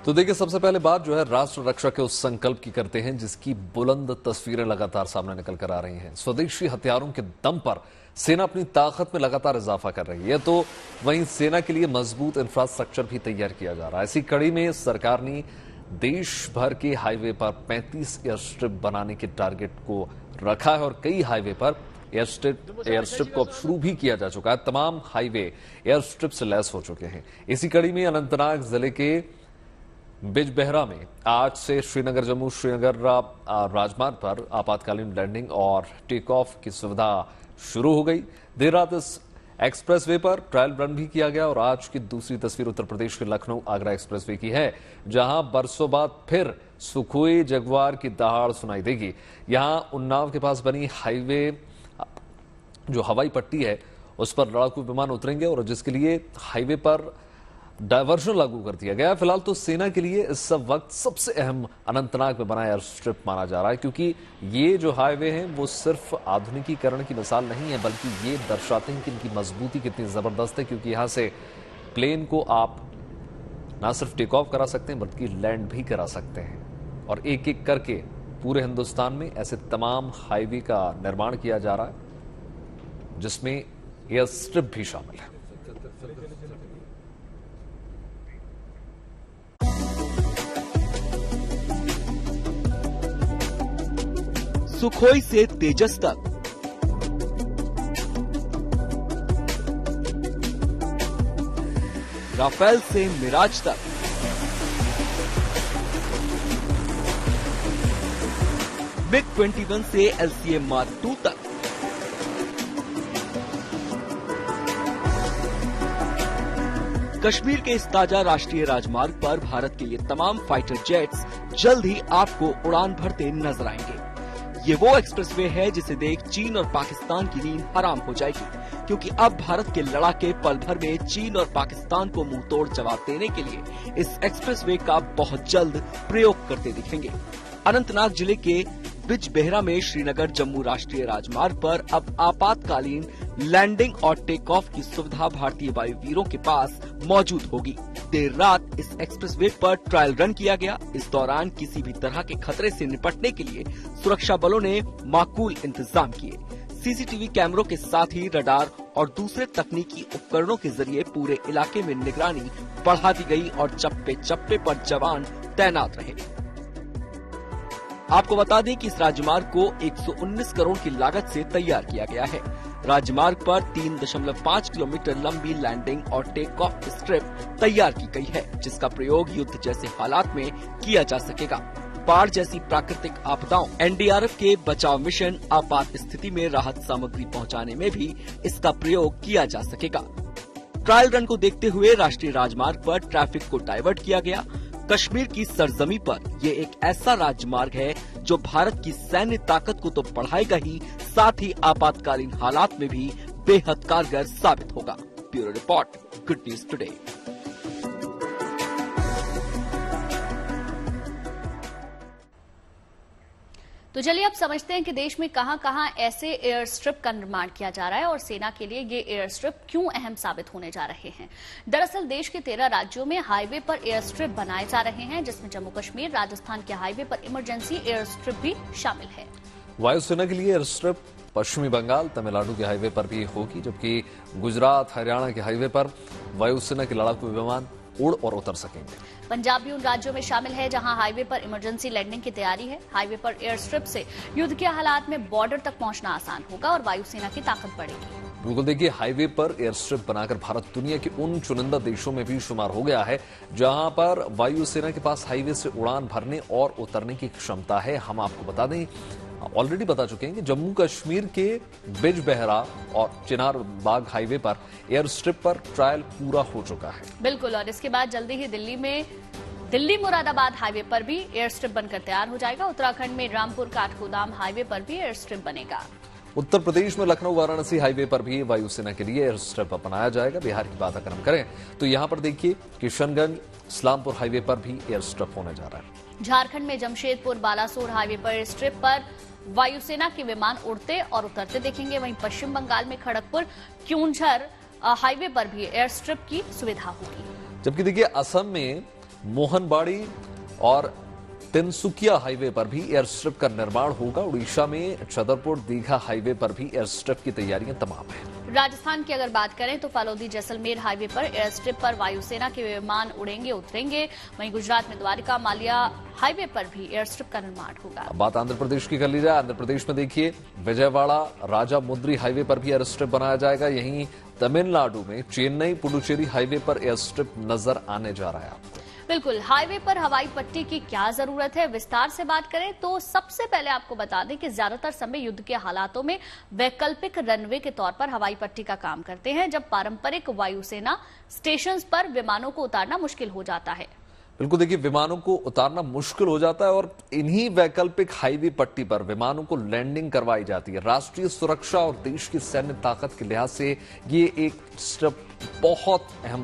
तो देखिए, सबसे पहले बात जो है राष्ट्र रक्षा के उस संकल्प की करते हैं जिसकी बुलंद तस्वीरें लगातार सामने निकल कर आ रही हैं। स्वदेशी हथियारों के दम पर सेना अपनी ताकत में लगातार इजाफा कर रही है, तो वहीं सेना के लिए मजबूत इंफ्रास्ट्रक्चर भी तैयार किया जा रहा है। इसी कड़ी में सरकार ने देश भर के हाईवे पर 35 एयर स्ट्रिप बनाने के टारगेट को रखा है और कई हाईवे पर एयर स्ट्रिप को अब शुरू भी किया जा चुका है। तमाम हाईवे एयर स्ट्रिप से लैस हो चुके हैं। इसी कड़ी में अनंतनाग जिले के बिजबेहरा में आज से श्रीनगर जम्मू श्रीनगर राजमार्ग पर आपातकालीन लैंडिंग और टेक ऑफ की सुविधा शुरू हो गई। देर रात इस एक्सप्रेसवे पर ट्रायल रन भी किया गया और आज की दूसरी तस्वीर उत्तर प्रदेश के लखनऊ आगरा एक्सप्रेसवे की है, जहां बरसों बाद फिर सुखोई जगुआर की दहाड़ सुनाई देगी। यहां उन्नाव के पास बनी हाईवे जो हवाई पट्टी है उस पर लड़ाकू विमान उतरेंगे और जिसके लिए हाईवे पर डायवर्जन लागू कर दिया गया। फिलहाल तो सेना के लिए इस वक्त सबसे अहम अनंतनाग में बना एयर स्ट्रिप माना जा रहा है, क्योंकि ये जो हाईवे हैं वो सिर्फ आधुनिकीकरण की मिसाल नहीं है, बल्कि ये दर्शाते हैं कि इनकी मजबूती कितनी जबरदस्त है, क्योंकि यहां से प्लेन को आप ना सिर्फ टेक ऑफ करा सकते हैं बल्कि लैंड भी करा सकते हैं। और एक एक करके पूरे हिंदुस्तान में ऐसे तमाम हाईवे का निर्माण किया जा रहा है जिसमें एयर स्ट्रिप भी शामिल है। सुखोई से तेजस तक, राफेल से मिराज तक, मिग 21 से LCA मार्क II तक, कश्मीर के इस ताजा राष्ट्रीय राजमार्ग पर भारत के ये तमाम फाइटर जेट्स जल्द ही आपको उड़ान भरते नजर आएंगे। ये वो एक्सप्रेसवे है जिसे देख चीन और पाकिस्तान की नींद हराम हो जाएगी, क्योंकि अब भारत के लड़ाके पल भर में चीन और पाकिस्तान को मुंहतोड़ जवाब देने के लिए इस एक्सप्रेसवे का बहुत जल्द प्रयोग करते दिखेंगे। अनंतनाग जिले के बिजबेहरा में श्रीनगर जम्मू राष्ट्रीय राजमार्ग पर अब आपातकालीन लैंडिंग और टेक ऑफ की सुविधा भारतीय वायुवीरों के पास मौजूद होगी। देर रात इस एक्सप्रेसवे पर ट्रायल रन किया गया। इस दौरान किसी भी तरह के खतरे से निपटने के लिए सुरक्षा बलों ने माकूल इंतजाम किए। सीसीटीवी कैमरों के साथ ही रडार और दूसरे तकनीकी उपकरणों के जरिए पूरे इलाके में निगरानी बढ़ा दी गई और चप्पे चप्पे पर जवान तैनात रहे। आपको बता दें कि इस राजमार्ग को 119 करोड़ की लागत से तैयार किया गया है। राजमार्ग पर 3.5 किलोमीटर लंबी लैंडिंग और टेक ऑफ स्ट्रिप तैयार की गई है, जिसका प्रयोग युद्ध जैसे हालात में किया जा सकेगा। बाढ़ जैसी प्राकृतिक आपदाओं, NDRF के बचाव मिशन, आपात स्थिति में राहत सामग्री पहुंचाने में भी इसका प्रयोग किया जा सकेगा। ट्रायल रन को देखते हुए राष्ट्रीय राजमार्ग पर ट्रैफिक को डाइवर्ट किया गया। कश्मीर की सरजमी पर ये एक ऐसा राजमार्ग है जो भारत की सैन्य ताकत को तो बढ़ाएगा ही, साथ ही आपातकालीन हालात में भी बेहद कारगर साबित होगा। Bureau report, good news today. तो चलिए अब समझते हैं कि देश में कहां-कहां ऐसे एयर स्ट्रिप का निर्माण किया जा रहा है और सेना के लिए ये एयर स्ट्रिप क्यों अहम साबित होने जा रहे हैं। दरअसल देश के 13 राज्यों में हाईवे पर एयर स्ट्रिप बनाए जा रहे हैं, जिसमें जम्मू कश्मीर, राजस्थान के हाईवे पर इमरजेंसी एयर स्ट्रिप भी शामिल है। वायुसेना के लिए एयर स्ट्रिप पश्चिमी बंगाल, तमिलनाडु के हाईवे पर भी होगी, जबकि गुजरात, हरियाणा के हाईवे पर वायुसेना के लड़ाकू विमान उड़ और उतर सकेंगे। पंजाब भी उन राज्यों में शामिल है जहां हाईवे पर इमरजेंसी लैंडिंग की तैयारी है। हाईवे पर एयर स्ट्रिप से युद्ध के हालात में बॉर्डर तक पहुंचना आसान होगा और वायुसेना की ताकत बढ़ेगी। बिल्कुल, देखिए, हाईवे पर एयर स्ट्रिप बनाकर भारत दुनिया के उन चुनिंदा देशों में भी शुमार हो गया है जहां पर वायुसेना के पास हाईवे से उड़ान भरने और उतरने की क्षमता है। हम आपको बता दें, ऑलरेडी बता चुके हैं कि जम्मू कश्मीर के बिजबेहरा और चिनार बाग हाईवे पर एयर स्ट्रिप पर ट्रायल पूरा हो चुका है। बिल्कुल, और इसके बाद जल्दी ही दिल्ली मुरादाबाद हाईवे पर भी एयर स्ट्रिप बनकर तैयार हो जाएगा। उत्तराखंड में रामपुर काठगोदाम हाईवे पर भी एयर स्ट्रिप बनेगा। उत्तर प्रदेश में लखनऊ वाराणसी हाईवे पर भी वायुसेना के लिए एयर स्ट्रिप बनाया जाएगा। बिहार की बात अगर हम करें तो यहां पर देखिए किशनगंज इस्लामपुर हाईवे पर भी एयर स्ट्रिप होने जा रहा है। झारखंड में जमशेदपुर बालासोर हाईवे पर एयर स्ट्रिप पर वायुसेना के विमान उड़ते और उतरते देखेंगे। वहीं पश्चिम बंगाल में खड़गपुर क्योंझर हाईवे पर भी एयर स्ट्रिप की सुविधा होगी। जबकि देखिए असम में मोहनबाड़ी और तिनसुकिया हाईवे पर भी एयर स्ट्रिप का निर्माण होगा। उड़ीसा में छतरपुर दीघा हाईवे पर भी एयर स्ट्रिप की तैयारियां तमाम हैं। राजस्थान की अगर बात करें तो फालोदी जैसलमेर हाईवे पर एयर स्ट्रिप पर वायुसेना के विमान उड़ेंगे उतरेंगे। वहीं गुजरात में द्वारिका मालिया हाईवे पर भी एयर स्ट्रिप का निर्माण होगा। अब बात आंध्र प्रदेश की कर ली जाए। आंध्र प्रदेश में देखिए विजयवाड़ा राजामुद्री हाईवे पर भी एयर स्ट्रिप बनाया जाएगा। यहीं तमिलनाडु में चेन्नई पुडुचेरी हाईवे पर एयर स्ट्रिप नजर आने जा रहा है आपको। बिल्कुल, हाईवे पर हवाई पट्टी की क्या जरूरत है, विस्तार से बात करें तो सबसे पहले आपको बता दें कि ज्यादातर समय युद्ध के हालातों में वैकल्पिक रनवे के तौर पर हवाई पट्टी का काम करते हैं, जब पारंपरिक वायुसेना स्टेशंस पर विमानों को उतारना मुश्किल हो जाता है। बिल्कुल, देखिए विमानों को उतारना मुश्किल हो जाता है और इन्हीं वैकल्पिक हाईवे पट्टी पर विमानों को लैंडिंग करवाई जाती है। राष्ट्रीय सुरक्षा और देश की सैन्य ताकत के लिहाज से ये एक स्टेप बहुत अहम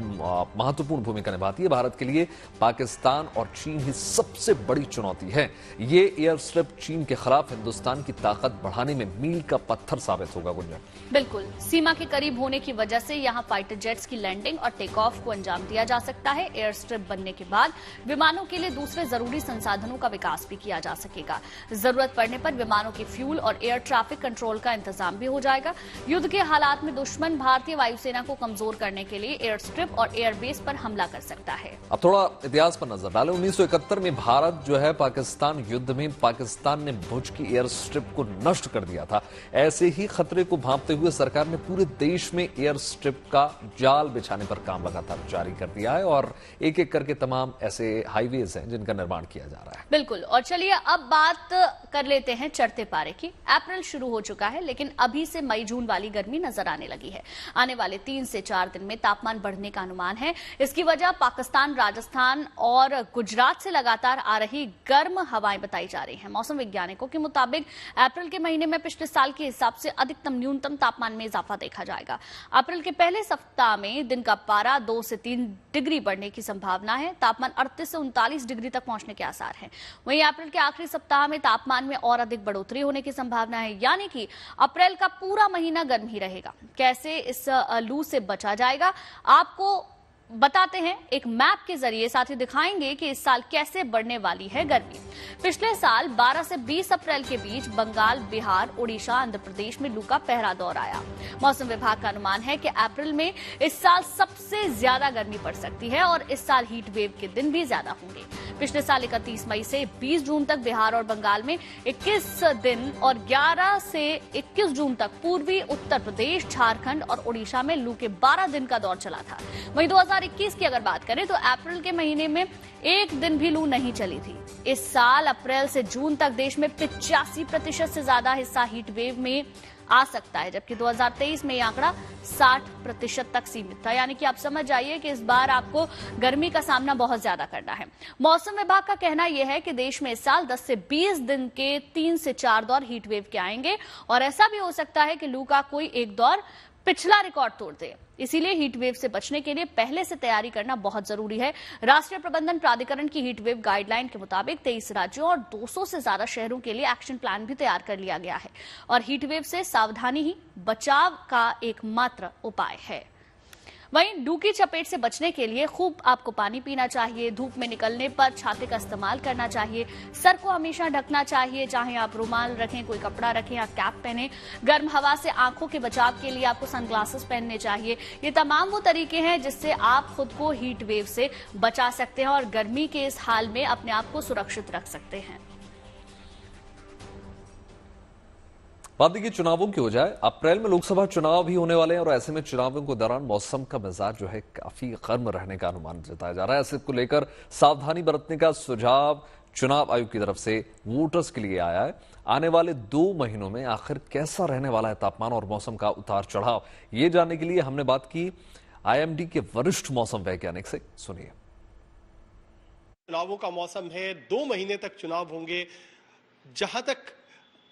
महत्वपूर्ण भूमिका निभाती है। भारत के लिए पाकिस्तान और चीन ही सबसे बड़ी चुनौती है। ये एयर स्ट्रिप चीन के खिलाफ हिंदुस्तान की ताकत बढ़ाने में मील का पत्थर साबित होगा। गुंजन, बिल्कुल, सीमा के करीब होने की वजह से यहां फाइटर जेट्स की लैंडिंग और टेक ऑफ को अंजाम दिया जा सकता है। एयर स्ट्रिप बनने के बाद विमानों के लिए दूसरे जरूरी संसाधनों का विकास भी किया जा सकेगा। जरूरत पड़ने पर विमानों के फ्यूल और एयर ट्रैफिक कंट्रोल का इंतजाम भी हो जाएगा। युद्ध के हालात में दुश्मन भारतीय वायुसेना को कमजोर करने के लिए एयर स्ट्रिप और एयरबेस पर हमला कर सकता है। अब थोड़ा इतिहास पर नजर डालें। 1971 में भारत जो है पाकिस्तान युद्ध में पाकिस्तान ने भुज की एयर स्ट्रिप को नष्ट कर दिया था। ऐसे ही खतरे को भांपते हुए सरकार ने पूरे देश में एयर स्ट्रिप का जाल बिछाने पर काम लगातार जारी कर दिया है और एक एक करके तमाम ऐसे हाईवेज हैं जिनका निर्माण किया जा रहा है। बिल्कुल, और चलिए अब बात कर लेते हैं चढ़ते पारे की। अप्रैल शुरू हो चुका है, लेकिन अभी से मई जून वाली गर्मी नजर आने लगी है। आने वाले 3 से 4 दिन में तापमान बढ़ने का अनुमान है। इसकी वजह पाकिस्तान, राजस्थान और गुजरात से लगातार आ रही गर्म हवाएं बताई जा रही हैं। मौसम वैज्ञानिकों के मुताबिक अप्रैल के महीने में पिछले साल के हिसाब से अधिकतम न्यूनतम तापमान में इजाफा देखा जाएगा। अप्रैल के पहले सप्ताह में दिन का पारा 2 से 3 डिग्री बढ़ने की संभावना है। तापमान 38 से 39 डिग्री तक पहुंचने के आसार हैं। वहीं अप्रैल के आखिरी सप्ताह में तापमान में और अधिक बढ़ोतरी होने की संभावना है, यानी कि अप्रैल का पूरा महीना गर्म ही रहेगा। कैसे इस लू से बचा जाएगा आपको बताते हैं एक मैप के जरिए, साथ ही दिखाएंगे कि इस साल कैसे बढ़ने वाली है गर्मी। पिछले साल 12 से 20 अप्रैल के बीच बंगाल, बिहार, उड़ीसा, आंध्र प्रदेश में लू का पहला दौर आया। मौसम विभाग का अनुमान है कि अप्रैल में इस साल सबसे ज्यादा गर्मी पड़ सकती है और इस साल हीट वेव के दिन भी ज्यादा होंगे। पिछले साल 31 मई से 20 जून तक बिहार और बंगाल में 21 दिन और 11 से 21 जून तक पूर्वी उत्तर प्रदेश, झारखंड और उड़ीसा में लू के 12 दिन का दौर चला था। वहीं 2021 की अगर बात करें तो अप्रैल के महीने में एक दिन भी लू नहीं चली थी। इस साल अप्रैल से जून तक देश में 85% से ज्यादा हिस्सा हीट वेव में आ सकता है, जबकि 2023 में यह आंकड़ा 60% तक सीमित था। यानी कि आप समझ जाइए कि इस बार आपको गर्मी का सामना बहुत ज्यादा करना है। मौसम विभाग का कहना यह है कि देश में इस साल 10 से 20 दिन के 3 से 4 दौर हीट वेव के आएंगे और ऐसा भी हो सकता है कि लू का कोई एक दौर पिछला रिकॉर्ड तोड़ दे। इसीलिए हीट वेव से बचने के लिए पहले से तैयारी करना बहुत जरूरी है। राष्ट्रीय प्रबंधन प्राधिकरण की हीट वेव गाइडलाइन के मुताबिक 23 राज्यों और 200 से ज्यादा शहरों के लिए एक्शन प्लान भी तैयार कर लिया गया है और हीट वेव से सावधानी ही बचाव का एकमात्र उपाय है। वहीं लू की चपेट से बचने के लिए खूब आपको पानी पीना चाहिए। धूप में निकलने पर छाते का इस्तेमाल करना चाहिए। सर को हमेशा ढकना चाहिए, चाहे आप रुमाल रखें, कोई कपड़ा रखें या कैप पहने। गर्म हवा से आंखों के बचाव के लिए आपको सनग्लासेस पहनने चाहिए। ये तमाम वो तरीके हैं जिससे आप खुद को हीट वेव से बचा सकते हैं और गर्मी के इस हाल में अपने आप को सुरक्षित रख सकते हैं। बात देखिए चुनावों की हो जाए। अप्रैल में लोकसभा चुनाव भी होने वाले हैं और ऐसे में चुनावों के दौरान मौसम का मिजाज जो है काफी गर्म रहने का अनुमान जताया जा रहा है। ऐसे को लेकर सावधानी बरतने का सुझाव चुनाव आयोग की तरफ से वोटर्स के लिए आया है। आने वाले 2 महीनों में आखिर कैसा रहने वाला है तापमान और मौसम का उतार चढ़ाव, ये जानने के लिए हमने बात की IMD के वरिष्ठ मौसम वैज्ञानिक से। सुनिए। चुनावों का मौसम है, 2 महीने तक चुनाव होंगे। जहां तक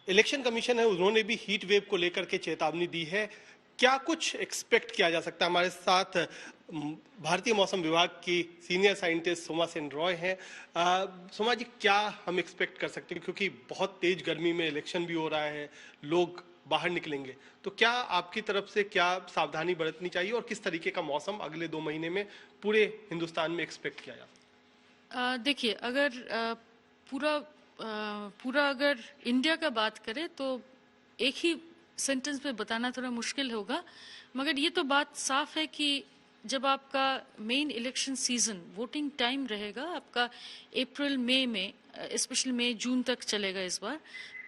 इलेक्शन कमीशन है उन्होंने भी हीट वेव को लेकर के चेतावनी दी है। क्या कुछ एक्सपेक्ट किया जा सकता है? हमारे साथ भारतीय मौसम विभाग की सीनियर साइंटिस्ट सोमा सेन रॉय हैं। सोमा जी, क्या हम एक्सपेक्ट कर सकते हैं, क्योंकि बहुत तेज गर्मी में इलेक्शन भी हो रहा है, लोग बाहर निकलेंगे, तो क्या आपकी तरफ से क्या सावधानी बरतनी चाहिए और किस तरीके का मौसम अगले 2 महीने में पूरे हिंदुस्तान में एक्सपेक्ट किया जा सकता है? देखिए, अगर पूरा अगर इंडिया का बात करें तो एक ही सेंटेंस में बताना थोड़ा मुश्किल होगा, मगर ये तो बात साफ है कि जब आपका main election season voting time रहेगा आपका अप्रैल मई में, स्पेशली मई जून तक चलेगा इस बार,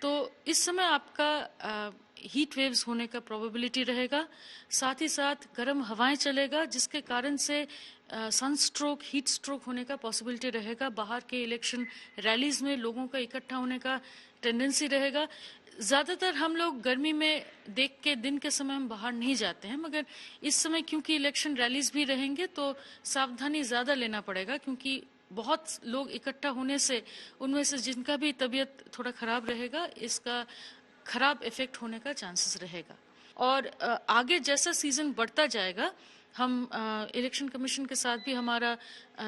तो इस समय आपका हीट वेव्स होने का प्रोबेबिलिटी रहेगा। साथ ही साथ गर्म हवाएं चलेगा जिसके कारण से सनस्ट्रोक, हीट स्ट्रोक होने का पॉसिबिलिटी रहेगा। बाहर के इलेक्शन रैलीज में लोगों का इकट्ठा होने का टेंडेंसी रहेगा। ज़्यादातर हम लोग गर्मी में देख के दिन के समय हम बाहर नहीं जाते हैं, मगर इस समय क्योंकि इलेक्शन रैलीज भी रहेंगे तो सावधानी ज़्यादा लेना पड़ेगा, क्योंकि बहुत लोग इकट्ठा होने से उनमें से जिनका भी तबीयत थोड़ा खराब रहेगा इसका खराब इफेक्ट होने का चांसेस रहेगा। और आगे जैसा सीजन बढ़ता जाएगा, हम इलेक्शन कमीशन के साथ भी हमारा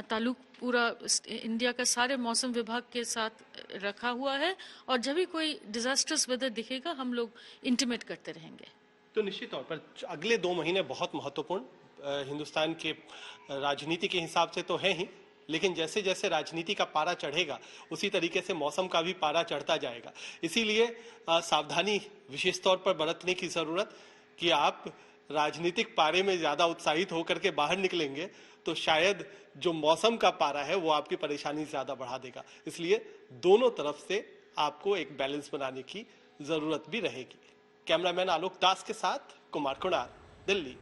ताल्लुक पूरा इंडिया का सारे मौसम विभाग के साथ रखा हुआ है, और जब भी कोई डिजास्टर्स वेदर दिखेगा हम लोग इंटीमेट करते रहेंगे। तो निश्चित तौर पर अगले 2 महीने बहुत महत्वपूर्ण हिंदुस्तान के राजनीति के हिसाब से तो है ही, लेकिन जैसे जैसे राजनीति का पारा चढ़ेगा उसी तरीके से मौसम का भी पारा चढ़ता जाएगा। इसीलिए सावधानी विशेष तौर पर बरतने की जरूरत कि आप राजनीतिक पारे में ज्यादा उत्साहित होकर के बाहर निकलेंगे तो शायद जो मौसम का पारा है वो आपकी परेशानी ज्यादा बढ़ा देगा। इसलिए दोनों तरफ से आपको एक बैलेंस बनाने की जरूरत भी रहेगी। कैमरामैन आलोक दास के साथ कुमार कुणाल, दिल्ली।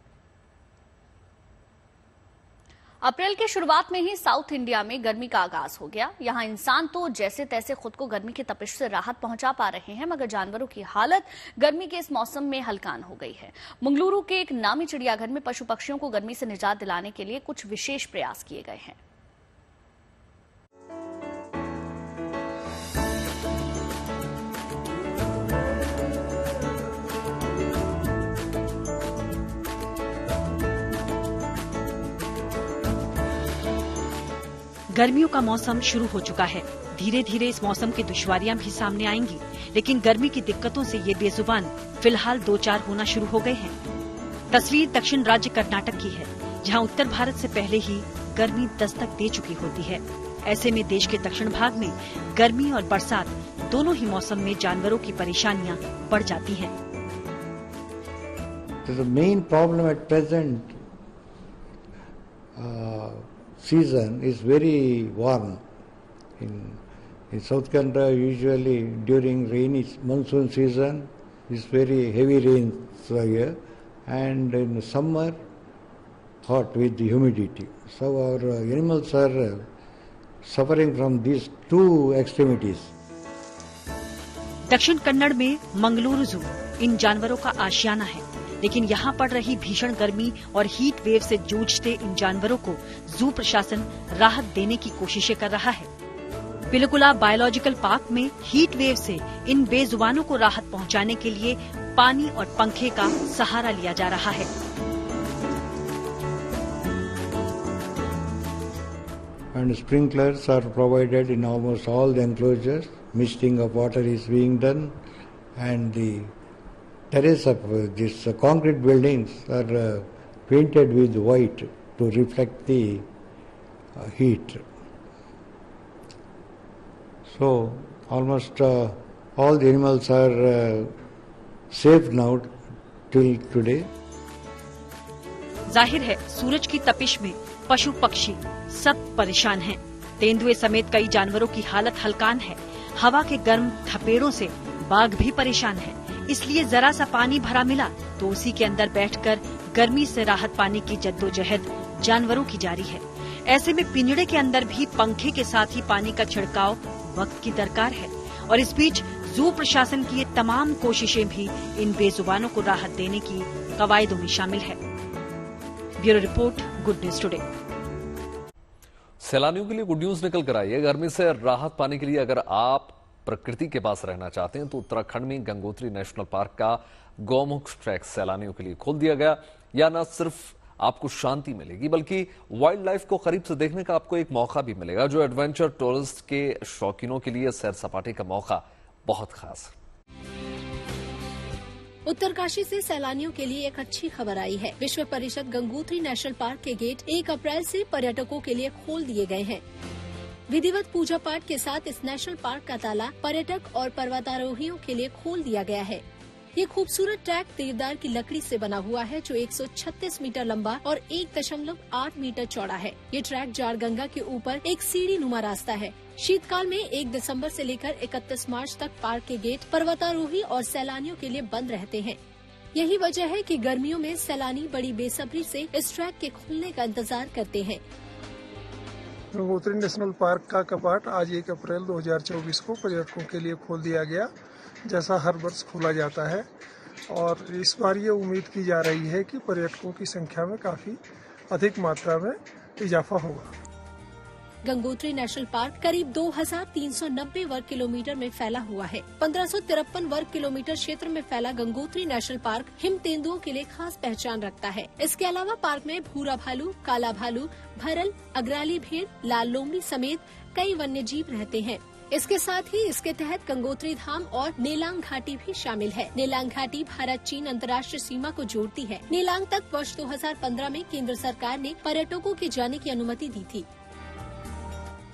अप्रैल की शुरुआत में ही साउथ इंडिया में गर्मी का आगाज हो गया। यहां इंसान तो जैसे तैसे खुद को गर्मी की तपिश से राहत पहुंचा पा रहे हैं, मगर जानवरों की हालत गर्मी के इस मौसम में हलकान हो गई है। मंगलुरु के एक नामी चिड़ियाघर में पशु पक्षियों को गर्मी से निजात दिलाने के लिए कुछ विशेष प्रयास किए गए हैं। गर्मियों का मौसम शुरू हो चुका है। धीरे धीरे इस मौसम की दुश्वारियां भी सामने आएंगी, लेकिन गर्मी की दिक्कतों से ये बेजुबान फिलहाल 2-4 होना शुरू हो गए हैं। तस्वीर दक्षिण राज्य कर्नाटक की है, जहां उत्तर भारत से पहले ही गर्मी दस्तक दे चुकी होती है। ऐसे में देश के दक्षिण भाग में गर्मी और बरसात दोनों ही मौसम में जानवरों की परेशानियां बढ़ जाती हैं। The main problem at present season is very warm. In South Canada, usually during rainy monsoon season, is very heavy rains here, and in summer, hot with the humidity. So our animals are suffering from these two extremities. दक्षिण कन्नड़ में मंगलुरु जू इन जानवरों का आशियाना है, लेकिन यहाँ पड़ रही भीषण गर्मी और हीट वेव से जूझते इन जानवरों को जू प्रशासन राहत देने की कोशिशें कर रहा है। पिलकुला बायोलॉजिकल पार्क में हीट वेव से इन बेजुबानों को राहत पहुँचाने के लिए पानी और पंखे का सहारा लिया जा रहा है। And sprinklers are provided in almost all the enclosures. Misting of water is being done, and the terrace of these concrete buildings are painted with white to reflect the heat. So almost all the animals are safe now till today. जाहिर है सूरज की तपिश में पशु पक्षी सब परेशान हैं। तेंदुए समेत कई जानवरों की हालत हलकान है। हवा के गर्म थपेड़ों से बाघ भी परेशान है। इसलिए जरा सा पानी भरा मिला तो उसी के अंदर बैठकर गर्मी से राहत पाने की जद्दोजहद जानवरों की जारी है। ऐसे में पिंजड़े के अंदर भी पंखे के साथ ही पानी का छिड़काव वक्त की दरकार है। और इस बीच जू प्रशासन की ये तमाम कोशिशें भी इन बेजुबानों को राहत देने की कवायदों में शामिल है। Bureau report, good news today. सैलानियों के लिए गुड न्यूज निकल कर आई है। गर्मी से राहत पाने के लिए अगर आप प्रकृति के पास रहना चाहते हैं तो उत्तराखंड में गंगोत्री नेशनल पार्क का गौमुख ट्रैक सैलानियों के लिए खोल दिया गया। या न सिर्फ आपको शांति मिलेगी बल्कि वाइल्ड लाइफ को करीब से देखने का आपको एक मौका भी मिलेगा, जो एडवेंचर टूरिस्ट के शौकीनों के लिए सैर सपाटे का मौका बहुत खास है। उत्तरकाशी से सैलानियों के लिए एक अच्छी खबर आई है। विश्व परिषद गंगोत्री नेशनल पार्क के गेट 1 अप्रैल से पर्यटकों के लिए खोल दिए गए हैं। विधिवत पूजा पाठ के साथ इस नेशनल पार्क का ताला पर्यटक और पर्वतारोहियों के लिए खोल दिया गया है। ये खूबसूरत ट्रैक देवदार की लकड़ी से बना हुआ है, जो 136 मीटर लंबा और 1.8 मीटर चौड़ा है। ये ट्रैक जाड़गंगा के ऊपर एक सीढ़ी नुमा रास्ता है। शीतकाल में 1 दिसंबर से लेकर 31 मार्च तक पार्क के गेट पर्वतारोही और सैलानियों के लिए बंद रहते हैं। यही वजह है कि गर्मियों में सैलानी बड़ी बेसब्री से इस ट्रैक के खुलने का इंतजार करते हैं। गंगोत्री नेशनल पार्क का कपाट आज 1 अप्रैल 2024 को पर्यटकों के लिए खोल दिया गया, जैसा हर वर्ष खोला जाता है। और इस बार ये उम्मीद की जा रही है कि पर्यटकों की संख्या में काफी अधिक मात्रा में इजाफा होगा। गंगोत्री नेशनल पार्क करीब 2390 वर्ग किलोमीटर में फैला हुआ है। 1553 वर्ग किलोमीटर क्षेत्र में फैला गंगोत्री नेशनल पार्क हिम तेंदुओं के लिए खास पहचान रखता है। इसके अलावा पार्क में भूरा भालू, काला भालू, भरल, अग्राली भेड़, लाल लोमड़ी समेत कई वन्य जीव रहते हैं। इसके साथ ही इसके तहत गंगोत्री धाम और नेलांग घाटी भी शामिल है। नेलांग घाटी भारत चीन अंतर्राष्ट्रीय सीमा को जोड़ती है। नेलांग तक वर्ष 2015 में केंद्र सरकार ने पर्यटकों के जाने की अनुमति दी थी।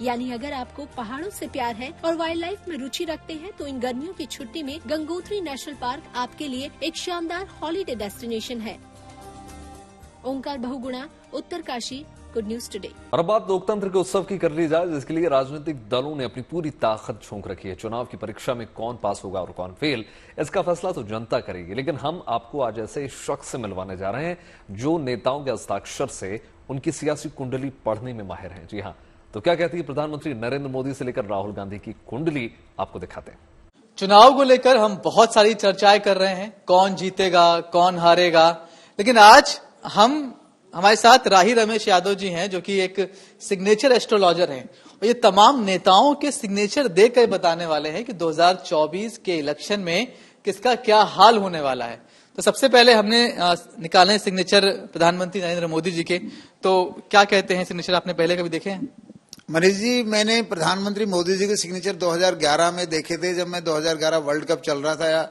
यानी अगर आपको पहाड़ों से प्यार है और वाइल्ड लाइफ में रुचि रखते हैं तो इन गर्मियों की छुट्टी में गंगोत्री नेशनल पार्क आपके लिए एक शानदार हॉलीडे डेस्टिनेशन है। Omkar Bahuguna, Uttarkashi, good news today. और अब बात लोकतंत्र के उत्सव की कर ली जाए, जिसके लिए राजनीतिक दलों ने अपनी पूरी ताकत झोंक रखी है। चुनाव की परीक्षा में कौन पास होगा और कौन फेल, इसका फैसला तो जनता करेगी। लेकिन हम आपको आज ऐसे शख्स से मिलवाने जा रहे हैं जो नेताओं के हस्ताक्षर से उनकी सियासी कुंडली पढ़ने में माहिर हैं। जी हाँ, तो क्या कहती है प्रधानमंत्री नरेंद्र मोदी से लेकर राहुल गांधी की कुंडली, आपको दिखाते हैं। चुनाव को लेकर हम बहुत सारी चर्चाएं कर रहे हैं, कौन जीतेगा, कौन हारेगा। लेकिन आज हमारे साथ राही रमेश यादव जी हैं, जो कि एक सिग्नेचर एस्ट्रोलॉजर हैं, और ये तमाम नेताओं के सिग्नेचर देकर बताने वाले हैं कि 2024 के इलेक्शन में किसका क्या हाल होने वाला है। तो सबसे पहले हमने निकाले सिग्नेचर प्रधानमंत्री नरेंद्र मोदी जी के। तो क्या कहते हैं सिग्नेचर, आपने पहले कभी देखे हैं? मनीष जी, मैंने प्रधानमंत्री मोदी जी के सिग्नेचर 2011 में देखे थे, जब मैं 2011 वर्ल्ड कप चल रहा था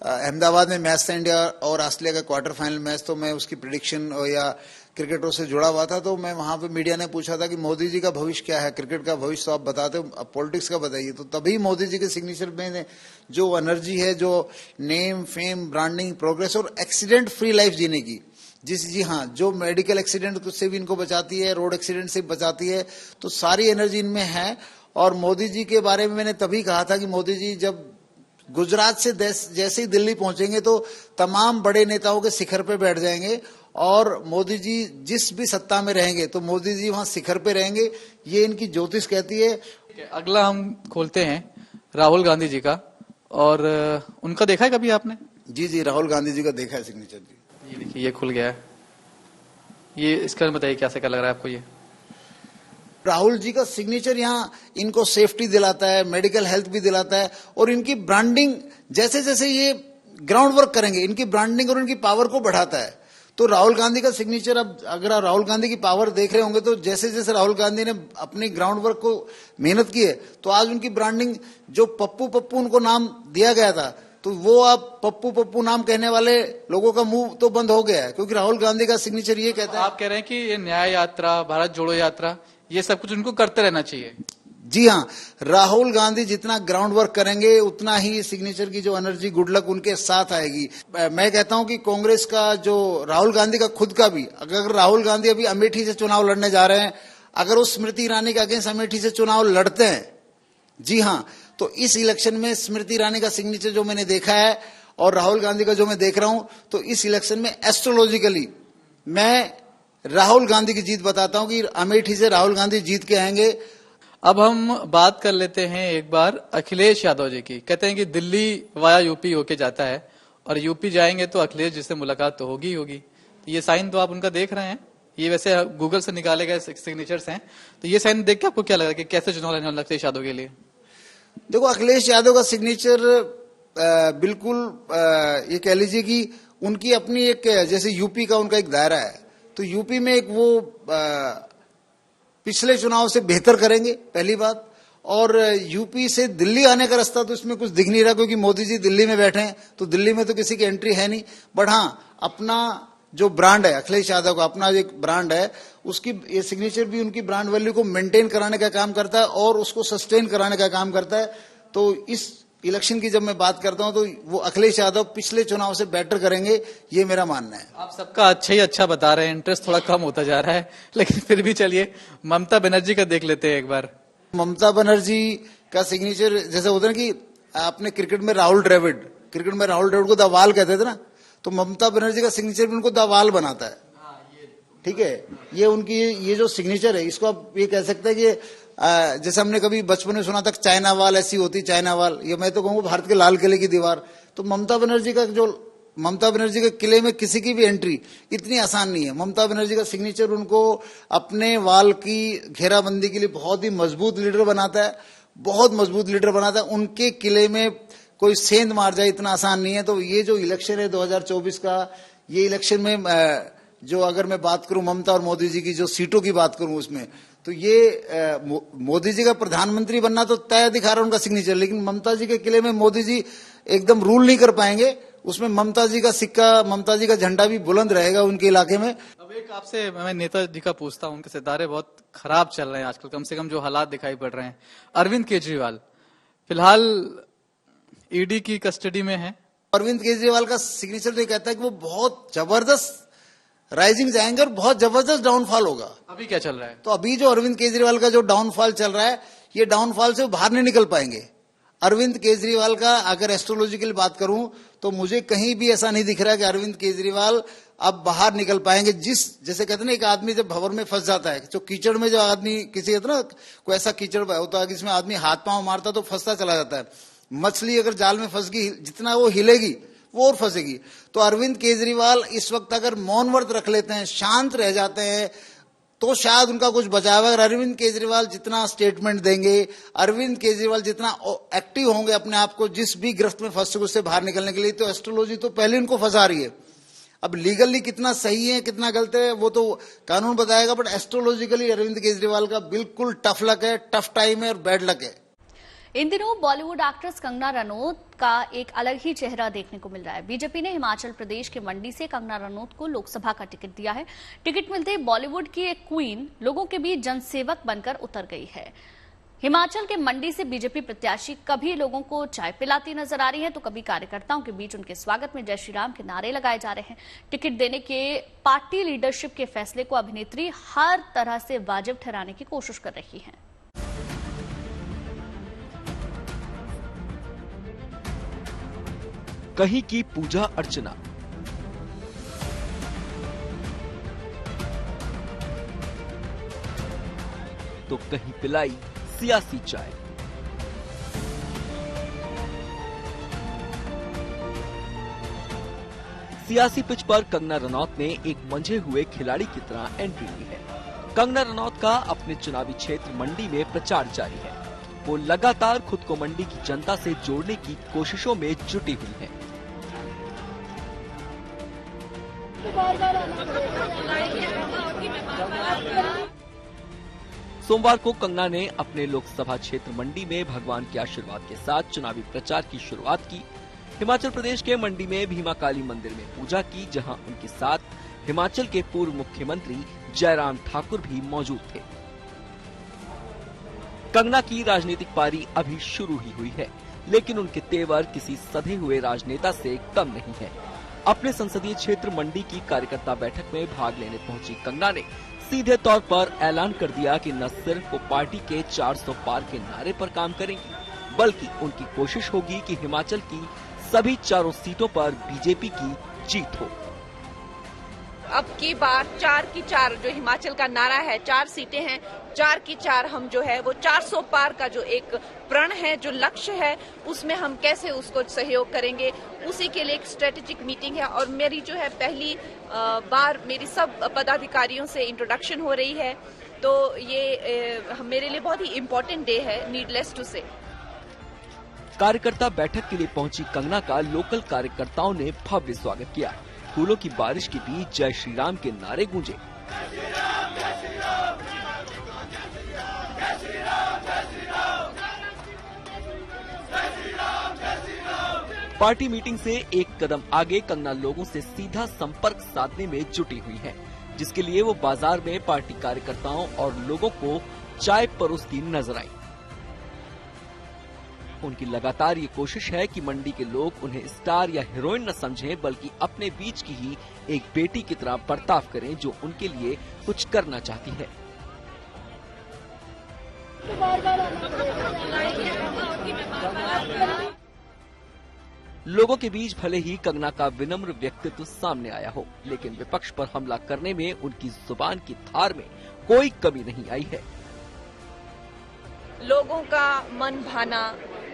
अहमदाबाद में मैच था, इंडिया और ऑस्ट्रेलिया का क्वार्टर फाइनल मैच। तो मैं उसकी प्रेडिक्शन या क्रिकेटरों से जुड़ा हुआ था। तो मैं वहां पे मीडिया ने पूछा था कि मोदी जी का भविष्य क्या है, क्रिकेट का भविष्य तो आप बताते हो, अब पॉलिटिक्स का बताइए। तो तभी मोदी जी के सिग्नेचर में जो एनर्जी है, जो नेम, फेम, ब्रांडिंग, प्रोग्रेस और एक्सीडेंट फ्री लाइफ जीने की, जी हाँ, जो मेडिकल एक्सीडेंट से भी इनको बचाती है, रोड एक्सीडेंट से बचाती है, तो सारी एनर्जी इनमें है। और मोदी जी के बारे में मैंने तभी कहा था कि मोदी जी जब गुजरात से जैसे ही दिल्ली पहुंचेंगे तो तमाम बड़े नेताओं के शिखर पे बैठ जाएंगे, और मोदी जी जिस भी सत्ता में रहेंगे तो मोदी जी वहां शिखर पे रहेंगे, ये इनकी ज्योतिष कहती है। अगला हम खोलते हैं राहुल गांधी जी का, और उनका देखा है कभी आपने? जी, राहुल गांधी जी का देखा है सिग्नेचर जी। ये देखिए, ये खुल गया है। ये इसका बताइए कैसे क्या लग रहा है आपको? ये राहुल जी का सिग्नेचर यहाँ इनको सेफ्टी दिलाता है, मेडिकल हेल्थ भी दिलाता है, और इनकी ब्रांडिंग जैसे जैसे ये ग्राउंड वर्क करेंगे, इनकी ब्रांडिंग और इनकी पावर को बढ़ाता है। तो राहुल गांधी का सिग्नेचर, अब अगर आप राहुल गांधी की पावर देख रहे होंगे तो जैसे जैसे राहुल गांधी ने अपनी ग्राउंड वर्क को मेहनत की है, तो आज उनकी ब्रांडिंग, जो पप्पू पप्पू उनको नाम दिया गया था, तो वो अब पप्पू पप्पू नाम कहने वाले लोगों का मुंह तो बंद हो गया है, क्योंकि राहुल गांधी का सिग्नेचर ये कहता है। आप कह रहे हैं कि ये न्याय यात्रा, भारत जोड़ो यात्रा, ये सब कुछ उनको करते रहना चाहिए। जी हाँ, राहुल गांधी जितना ग्राउंड वर्क करेंगे उतना ही सिग्नेचर की जो एनर्जी, गुड लक उनके साथ आएगी। मैं कहता हूं कि कांग्रेस का जो राहुल गांधी का खुद का भी, अगर राहुल गांधी अभी अमेठी से चुनाव लड़ने जा रहे हैं, अगर वो स्मृति ईरानी के अगेंस्ट अमेठी से चुनाव लड़ते हैं, जी हाँ, तो इस इलेक्शन में स्मृति ईरानी का सिग्नेचर जो मैंने देखा है और राहुल गांधी का जो मैं देख रहा हूं, तो इस इलेक्शन में एस्ट्रोलॉजिकली मैं राहुल गांधी की जीत बताता हूं कि अमेठी से राहुल गांधी जीत के आएंगे। अब हम बात कर लेते हैं एक बार अखिलेश यादव जी की। कहते हैं कि दिल्ली वाया यूपी होके जाता है, और यूपी जाएंगे तो अखिलेश जी से मुलाकात तो होगी ही होगी। ये साइन तो आप उनका देख रहे हैं, ये वैसे गूगल से निकाले गए सिग्नेचर्स हैं। तो ये साइन देख के आपको क्या लग रहा है कि कैसे चुनाव लड़ने वाला अखिलेश यादव के लिए? देखो, अखिलेश यादव का सिग्नेचर बिल्कुल ये कह लीजिए कि उनकी अपनी एक, जैसे यूपी का उनका एक दायरा है, तो यूपी में एक वो पिछले चुनाव से बेहतर करेंगे, पहली बात। और यूपी से दिल्ली आने का रास्ता तो इसमें कुछ दिख नहीं रहा, क्योंकि मोदी जी दिल्ली में बैठे हैं, तो दिल्ली में तो किसी की एंट्री है नहीं। बट हाँ, अपना जो ब्रांड है अखिलेश यादव का अपना एक ब्रांड है, उसकी ये सिग्नेचर भी उनकी ब्रांड वैल्यू को मेंटेन कराने का काम करता है और उसको सस्टेन कराने का काम करता है। तो इस इलेक्शन की जब मैं बात करता हूं तो वो अखिलेश यादव पिछले चुनाव से बेटर करेंगे, ये मेरा मानना है। आप सबका अच्छा ही अच्छा बता रहे हैं, इंटरेस्ट थोड़ा कम होता जा रहा है, लेकिन फिर भी चलिए ममता बनर्जी का देख लेते हैं एक बार। ममता बनर्जी का सिग्नेचर जैसे होता है कि आपने क्रिकेट में राहुल द्रविड़ को दवाल कहते थे ना, तो ममता बनर्जी का सिग्नेचर भी उनको दवाल बनाता है। ठीक है, ये उनकी ये जो सिग्नेचर है इसको आप ये कह सकते हैं कि जैसे हमने कभी बचपन में सुना था चाइना वाल ऐसी होती, चाइना वाल, ये मैं तो कहूँगा भारत के लाल किले की दीवार। तो ममता बनर्जी के किले में किसी की भी एंट्री इतनी आसान नहीं है। ममता बनर्जी का सिग्नेचर उनको अपने वाल की घेराबंदी के लिए बहुत ही मजबूत लीडर बनाता है, बहुत मजबूत लीडर बनाता है। उनके किले में कोई सेंध मार जाए इतना आसान नहीं है। तो ये जो इलेक्शन है 2024 का, ये इलेक्शन में जो अगर मैं बात करूं ममता और मोदी जी की जो सीटों की बात करूं उसमें, तो ये मोदी जी का प्रधानमंत्री बनना तो तय दिखा रहा है उनका सिग्नेचर, लेकिन ममता जी के किले में मोदी जी एकदम रूल नहीं कर पाएंगे। उसमें ममता जी का सिक्का, ममता जी का झंडा भी बुलंद रहेगा उनके इलाके में। अब एक आपसे मैं नेता जी का पूछता हूं, उनके सितारे बहुत खराब चल रहे हैं आजकल, कम से कम जो हालात दिखाई पड़ रहे हैं। अरविंद केजरीवाल फिलहाल ईडी की कस्टडी में है। अरविंद केजरीवाल का सिग्नेचर तो कहता है कि वो बहुत जबरदस्त राइजिंग जाएंगे और बहुत जबरदस्त डाउनफॉल होगा। अभी क्या चल रहा है? तो अभी जो अरविंद केजरीवाल का जो डाउनफॉल चल रहा है, ये डाउनफॉल से बाहर नहीं निकल पाएंगे। अरविंद केजरीवाल का अगर एस्ट्रोलॉजिकल बात करूं तो मुझे कहीं भी ऐसा नहीं दिख रहा कि अरविंद केजरीवाल अब बाहर निकल पाएंगे। जैसे कहते हैं ना, एक आदमी जब भंवर में फंस जाता है, जो कीचड़ में जो आदमी किसी कहते ना कोई ऐसा कीचड़ होता है जिसमें आदमी हाथ पांव मारता तो फंसता चला जाता है। मछली अगर जाल में फंस गई, जितना वो हिलेगी वो और फंसेगी। तो अरविंद केजरीवाल इस वक्त अगर मौन व्रत रख लेते हैं, शांत रह जाते हैं, तो शायद उनका कुछ बचाव। अगर अरविंद केजरीवाल जितना स्टेटमेंट देंगे, अरविंद केजरीवाल जितना एक्टिव होंगे अपने आप को जिस भी गिरफ्त में फंसे उससे बाहर निकलने के लिए, तो एस्ट्रोलॉजी तो पहले उनको फंसा रही है। अब लीगली कितना सही है कितना गलत है वो तो कानून बताएगा, बट एस्ट्रोलॉजिकली अरविंद केजरीवाल का बिल्कुल टफ लक है, टफ टाइम है और बैड लक है। इन दिनों बॉलीवुड एक्ट्रेस कंगना रनौत का एक अलग ही चेहरा देखने को मिल रहा है। बीजेपी ने हिमाचल प्रदेश के मंडी से कंगना रनौत को लोकसभा का टिकट दिया है। टिकट मिलते ही बॉलीवुड की एक क्वीन लोगों के बीच जनसेवक बनकर उतर गई है। हिमाचल के मंडी से बीजेपी प्रत्याशी कभी लोगों को चाय पिलाती नजर आ रही है, तो कभी कार्यकर्ताओं के बीच उनके स्वागत में जय श्री राम के नारे लगाए जा रहे हैं। टिकट देने के पार्टी लीडरशिप के फैसले को अभिनेत्री हर तरह से वाजिब ठहराने की कोशिश कर रही है। कहीं की पूजा अर्चना, तो कहीं पिलाई सियासी चाय। सियासी पिच पर कंगना रनौत ने एक मंझे हुए खिलाड़ी की तरह एंट्री ली है। कंगना रनौत का अपने चुनावी क्षेत्र मंडी में प्रचार जारी है। वो लगातार खुद को मंडी की जनता से जोड़ने की कोशिशों में जुटी हुई है। सोमवार को कंगना ने अपने लोकसभा क्षेत्र मंडी में भगवान के आशीर्वाद के साथ चुनावी प्रचार की शुरुआत की। हिमाचल प्रदेश के मंडी में भीमा काली मंदिर में पूजा की, जहां उनके साथ हिमाचल के पूर्व मुख्यमंत्री जयराम ठाकुर भी मौजूद थे। कंगना की राजनीतिक पारी अभी शुरू ही हुई है, लेकिन उनके तेवर किसी सधे हुए राजनेता से कम नहीं है। अपने संसदीय क्षेत्र मंडी की कार्यकर्ता बैठक में भाग लेने पहुंची कंगना ने सीधे तौर पर ऐलान कर दिया कि न सिर्फ वो पार्टी के 400 पार के नारे पर काम करेंगी, बल्कि उनकी कोशिश होगी कि हिमाचल की सभी 4 सीटों पर बीजेपी की जीत हो। अब की बार 4 की 4 जो हिमाचल का नारा है, 4 सीटें हैं, 4 की 4 हम जो है वो 400 पार का जो एक प्रण है, जो लक्ष्य है, उसमें हम कैसे उसको सहयोग करेंगे, उसी के लिए एक स्ट्रेटेजिक मीटिंग है। और मेरी जो है पहली बार मेरी सब पदाधिकारियों से इंट्रोडक्शन हो रही है, तो ये मेरे लिए बहुत ही इम्पोर्टेंट डे है, नीडलेस टू से। कार्यकर्ता बैठक के लिए पहुंची कंगना का लोकल कार्यकर्ताओं ने भव्य स्वागत किया। फूलों की बारिश के बीच जय श्री राम के नारे गूंजे। पार्टी मीटिंग से एक कदम आगे कंगना लोगों से सीधा संपर्क साधने में जुटी हुई है, जिसके लिए वो बाजार में पार्टी कार्यकर्ताओं और लोगों को चाय परोसती नजर आई। उनकी लगातार ये कोशिश है कि मंडी के लोग उन्हें स्टार या हीरोइन न समझें, बल्कि अपने बीच की ही एक बेटी की तरह बर्ताव करें जो उनके लिए कुछ करना चाहती है। लोगों के बीच भले ही कंगना का विनम्र व्यक्तित्व सामने आया हो, लेकिन विपक्ष पर हमला करने में उनकी जुबान की धार में कोई कमी नहीं आई है। लोगों का मन भाना,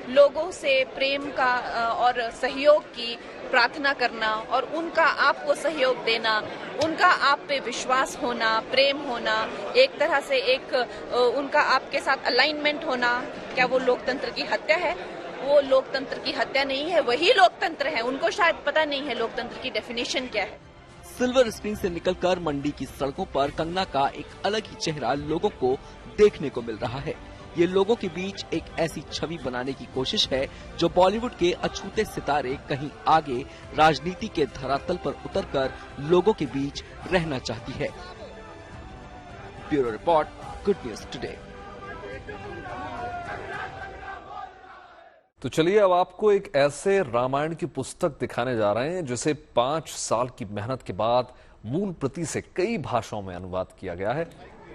लोगों से प्रेम का और सहयोग की प्रार्थना करना और उनका आपको सहयोग देना, उनका आप पे विश्वास होना, प्रेम होना, एक तरह से एक उनका आपके साथ अलाइनमेंट होना, क्या वो लोकतंत्र की हत्या है? वो लोकतंत्र की हत्या नहीं है, वही लोकतंत्र है। उनको शायद पता नहीं है लोकतंत्र की डेफिनेशन क्या है। सिल्वर स्क्रीन से निकलकर मंडी की सड़कों पर कंगना का एक अलग ही चेहरा लोगों को देखने को मिल रहा है। ये लोगों के बीच एक ऐसी छवि बनाने की कोशिश है जो बॉलीवुड के अछूते सितारे कहीं आगे राजनीति के धरातल पर उतरकर लोगों के बीच रहना चाहती है। Bureau report, good news today. तो चलिए अब आपको एक ऐसे रामायण की पुस्तक दिखाने जा रहे हैं जिसे 5 साल की मेहनत के बाद मूल प्रति से कई भाषाओं में अनुवाद किया गया है।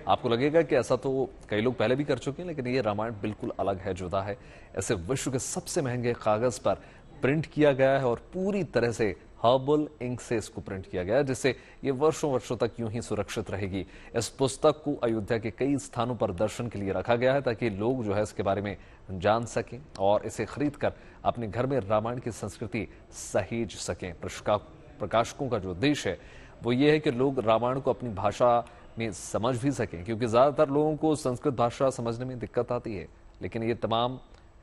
आपको लगेगा कि ऐसा तो कई लोग पहले भी कर चुके हैं, लेकिन ये रामायण बिल्कुल अलग है, जुदा है। ऐसे विश्व के सबसे महंगे कागज पर प्रिंट किया गया है और पूरी तरह से हर्बल इंक से इसको प्रिंट किया गया है, जिससे ये वर्षों वर्षों तक यूं ही सुरक्षित रहेगी। इस पुस्तक को अयोध्या के कई स्थानों पर दर्शन के लिए रखा गया है ताकि लोग जो है इसके बारे में जान सकें और इसे खरीद कर अपने घर में रामायण की संस्कृति सहेज सकें। प्रकाशकों का जो उद्देश्य है वो ये है कि लोग रामायण को अपनी भाषा में समझ भी सकें, क्योंकि ज्यादातर लोगों को संस्कृत भाषा समझने में दिक्कत आती है, लेकिन ये तमाम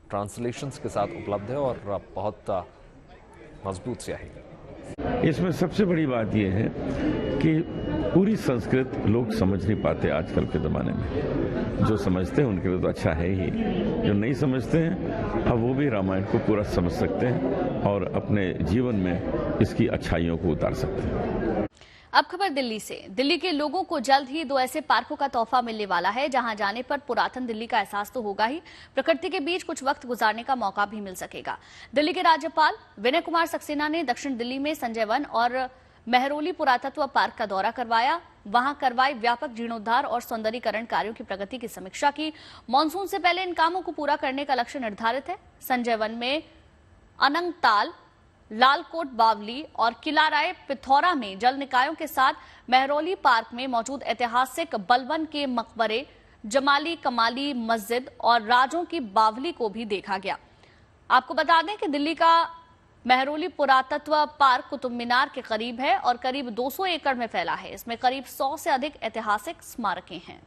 ट्रांसलेशंस के साथ उपलब्ध है और बहुत मजबूत स्याही है। इसमें सबसे बड़ी बात यह है कि पूरी संस्कृत लोग समझ नहीं पाते आजकल के ज़माने में। जो समझते हैं उनके लिए तो अच्छा है ही, जो नहीं समझते हैं अब वो भी रामायण को पूरा समझ सकते हैं और अपने जीवन में इसकी अच्छाइयों को उतार सकते हैं। अब खबर दिल्ली से। दिल्ली के लोगों को जल्द ही 2 ऐसे पार्कों का तोहफा मिलने वाला है जहां जाने पर पुरातन दिल्ली का एहसास तो होगा ही, प्रकृति के बीच कुछ वक्त गुजारने का मौका भी मिल सकेगा। दिल्ली के राज्यपाल विनय कुमार सक्सेना ने दक्षिण दिल्ली में संजय वन और मेहरोली पुरातत्व पार्क का दौरा करवाया। वहां करवाए व्यापक जीर्णोद्धार और सौंदर्यीकरण कार्यों की प्रगति की समीक्षा की। मानसून से पहले इन कामों को पूरा करने का लक्ष्य निर्धारित है। संजय वन में अनंगताल, लालकोट बावली और किला राय पिथौरा में जल निकायों के साथ मेहरौली पार्क में मौजूद ऐतिहासिक बलबन के मकबरे, जमाली कमाली मस्जिद और राजों की बावली को भी देखा गया। आपको बता दें कि दिल्ली का मेहरौली पुरातत्व पार्क कुतुब मीनार के करीब है और करीब 200 एकड़ में फैला है। इसमें करीब 100 से अधिक ऐतिहासिक स्मारकें हैं।